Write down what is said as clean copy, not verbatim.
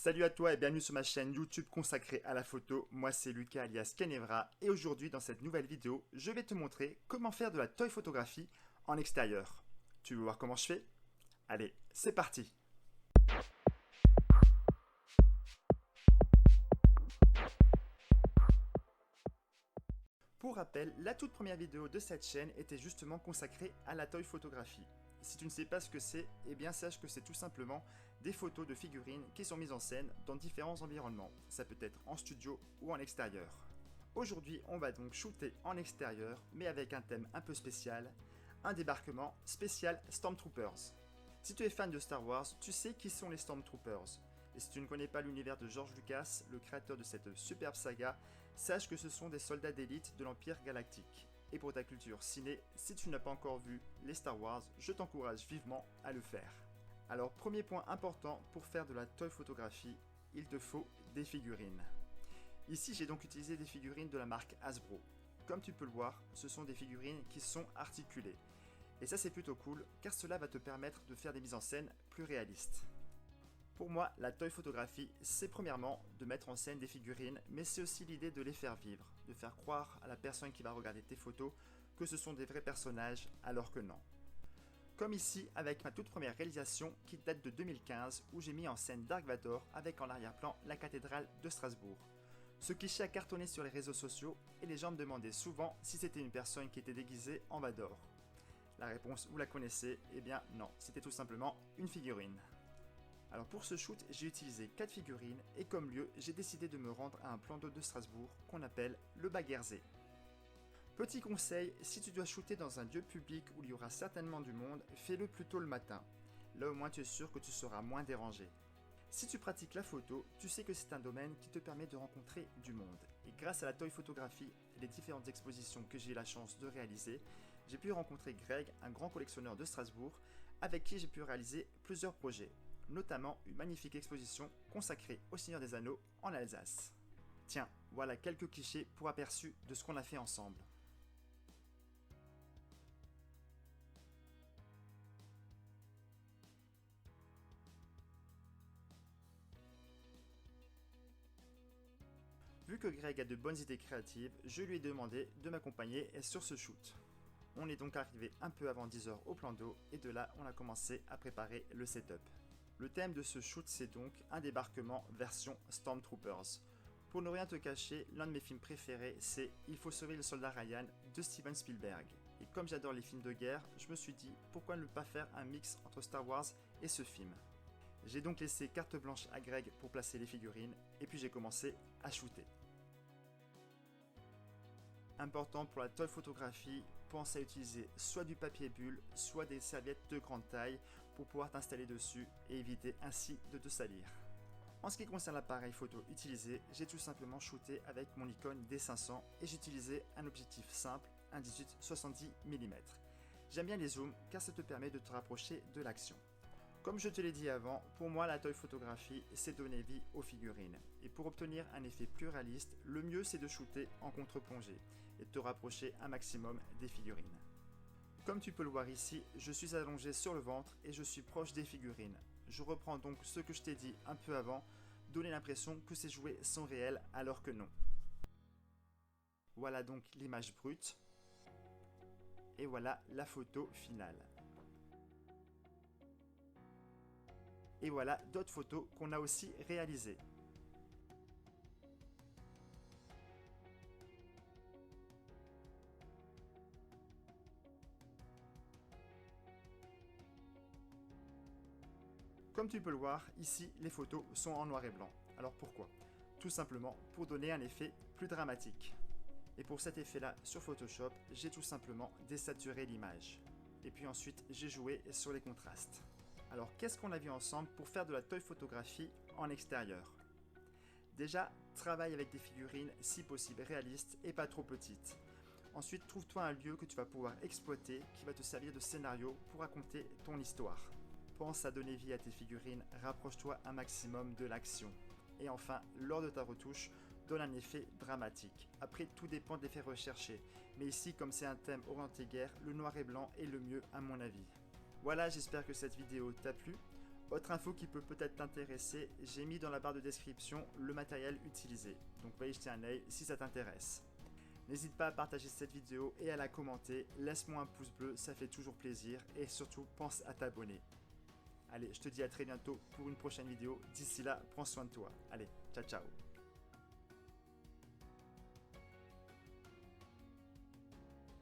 Salut à toi et bienvenue sur ma chaîne YouTube consacrée à la photo. Moi c'est Lucas alias Kenevra et aujourd'hui dans cette nouvelle vidéo, je vais te montrer comment faire de la toy photographie en extérieur. Tu veux voir comment je fais? Allez, c'est parti! Pour rappel, la toute première vidéo de cette chaîne était justement consacrée à la toy photographie. Si tu ne sais pas ce que c'est, eh bien sache que c'est tout simplement des photos de figurines qui sont mises en scène dans différents environnements. Ça peut être en studio ou en extérieur. Aujourd'hui, on va donc shooter en extérieur, mais avec un thème un peu spécial, un débarquement spécial Stormtroopers. Si tu es fan de Star Wars, tu sais qui sont les Stormtroopers. Et si tu ne connais pas l'univers de George Lucas, le créateur de cette superbe saga, sache que ce sont des soldats d'élite de l'Empire Galactique. Et pour ta culture ciné, si tu n'as pas encore vu les Star Wars, je t'encourage vivement à le faire. Alors premier point important pour faire de la toy photographie, il te faut des figurines. Ici j'ai donc utilisé des figurines de la marque Hasbro. Comme tu peux le voir, ce sont des figurines qui sont articulées. Et ça c'est plutôt cool car cela va te permettre de faire des mises en scène plus réalistes. Pour moi, la toy photographie, c'est premièrement de mettre en scène des figurines, mais c'est aussi l'idée de les faire vivre, de faire croire à la personne qui va regarder tes photos que ce sont des vrais personnages, alors que non. Comme ici avec ma toute première réalisation qui date de 2015 où j'ai mis en scène Dark Vador avec en arrière-plan la cathédrale de Strasbourg. Ce cliché a cartonné sur les réseaux sociaux et les gens me demandaient souvent si c'était une personne qui était déguisée en Vador. La réponse, vous la connaissez, eh bien non, c'était tout simplement une figurine. Alors pour ce shoot, j'ai utilisé 4 figurines et comme lieu, j'ai décidé de me rendre à un plan d'eau de Strasbourg qu'on appelle le Baghersee. Petit conseil, si tu dois shooter dans un lieu public où il y aura certainement du monde, fais-le plutôt le matin. Là au moins tu es sûr que tu seras moins dérangé. Si tu pratiques la photo, tu sais que c'est un domaine qui te permet de rencontrer du monde. Et grâce à la toy photographie et les différentes expositions que j'ai eu la chance de réaliser, j'ai pu rencontrer Greg, un grand collectionneur de Strasbourg, avec qui j'ai pu réaliser plusieurs projets, notamment une magnifique exposition consacrée au Seigneur des Anneaux en Alsace. Tiens, voilà quelques clichés pour aperçu de ce qu'on a fait ensemble. Vu que Greg a de bonnes idées créatives, je lui ai demandé de m'accompagner sur ce shoot. On est donc arrivé un peu avant 10h au plan d'eau et de là on a commencé à préparer le setup. Le thème de ce shoot c'est donc un débarquement version Stormtroopers. Pour ne rien te cacher, l'un de mes films préférés c'est Il faut sauver le soldat Ryan de Steven Spielberg. Et comme j'adore les films de guerre, je me suis dit pourquoi ne pas faire un mix entre Star Wars et ce film. J'ai donc laissé carte blanche à Greg pour placer les figurines et puis j'ai commencé à shooter. Important pour la toy photographie, pense à utiliser soit du papier bulle, soit des serviettes de grande taille pour pouvoir t'installer dessus et éviter ainsi de te salir. En ce qui concerne l'appareil photo utilisé, j'ai tout simplement shooté avec mon Nikon D500 et j'utilisais un objectif simple, un 18-70 mm. J'aime bien les zooms car ça te permet de te rapprocher de l'action. Comme je te l'ai dit avant, pour moi la toy photographie c'est donner vie aux figurines. Et pour obtenir un effet plus réaliste, le mieux c'est de shooter en contre-plongée et de te rapprocher un maximum des figurines. Comme tu peux le voir ici, je suis allongé sur le ventre et je suis proche des figurines. Je reprends donc ce que je t'ai dit un peu avant, donner l'impression que ces jouets sont réels alors que non. Voilà donc l'image brute et voilà la photo finale. Et voilà d'autres photos qu'on a aussi réalisées. Comme tu peux le voir, ici les photos sont en noir et blanc. Alors pourquoi? Tout simplement pour donner un effet plus dramatique. Et pour cet effet-là, sur Photoshop, j'ai tout simplement désaturé l'image. Et puis ensuite, j'ai joué sur les contrastes. Alors qu'est-ce qu'on a vu ensemble pour faire de la toy photographie en extérieur? Déjà, travaille avec des figurines si possible réalistes et pas trop petites. Ensuite, trouve-toi un lieu que tu vas pouvoir exploiter qui va te servir de scénario pour raconter ton histoire. Pense à donner vie à tes figurines, rapproche-toi un maximum de l'action. Et enfin, lors de ta retouche, donne un effet dramatique. Après, tout dépend de l'effet recherché. Mais ici, comme c'est un thème orienté guerre, le noir et blanc est le mieux à mon avis. Voilà, j'espère que cette vidéo t'a plu. Autre info qui peut peut-être t'intéresser, j'ai mis dans la barre de description le matériel utilisé, donc va y jeter un œil si ça t'intéresse. N'hésite pas à partager cette vidéo et à la commenter, laisse-moi un pouce bleu, ça fait toujours plaisir, et surtout pense à t'abonner. Allez, je te dis à très bientôt pour une prochaine vidéo, d'ici là, prends soin de toi. Allez, ciao ciao.